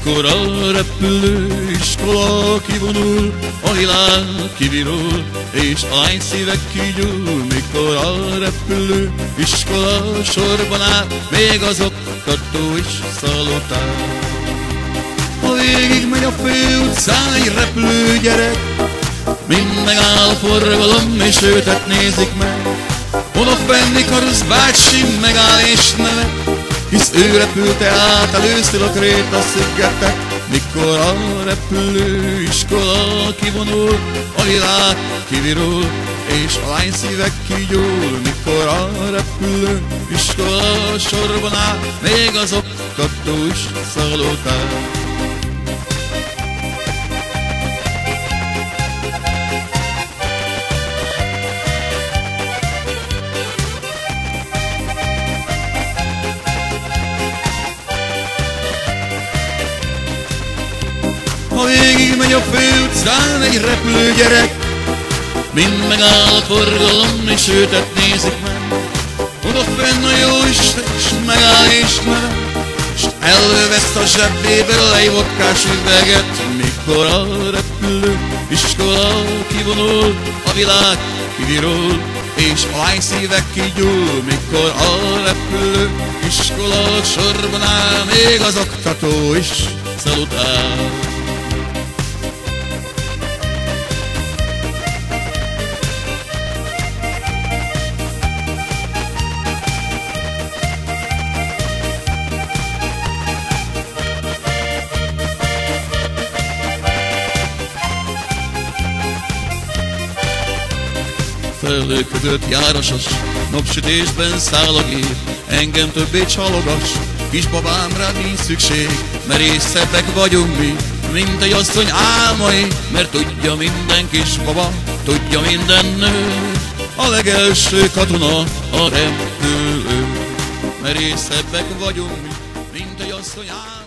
Mikor a repülőiskola kivonul, a világ kivirul, és a lány szíve kigyúl. Mikor a repülőiskola sorban áll, még az oktató is szalutál. Ha végig megy a főutcán egy repülőgyerek, mind megáll a forgalom, és őtet nézik meg. Odafenni Karusz bácsi megáll és nevet, hisz ő repülte át először a Kréta-szigetet. Mikor a repülőiskola kivonul, a világ kivirul, és a lány szíve kigyúl. Mikor a repülőiskola sorban áll, még az oktató is szalutál. Ha végig megy a főutcán egy repülőgyerek, mind megáll a forgalom, és őtet nézik meg. Odafenn a jóisten, s megáll és nevet, s elővesz a zsebéből egy vodkás üveget. Mikor a repülőiskola kivonul, a világ kivirul, és a lány szíve kigyúl. Mikor a repülőiskola sorban áll, még az oktató is szalutál. Felőködött járasos, napsütésben száll a gép, engem többé csalogass, kisbabám, rád nincs szükség, mert észebbek vagyunk mi, mint egy asszony álmai, mert tudja minden kisbaba, tudja minden nő, a legelső katona a repülő, mert észebbek vagyunk mi, mint egy asszony álmai.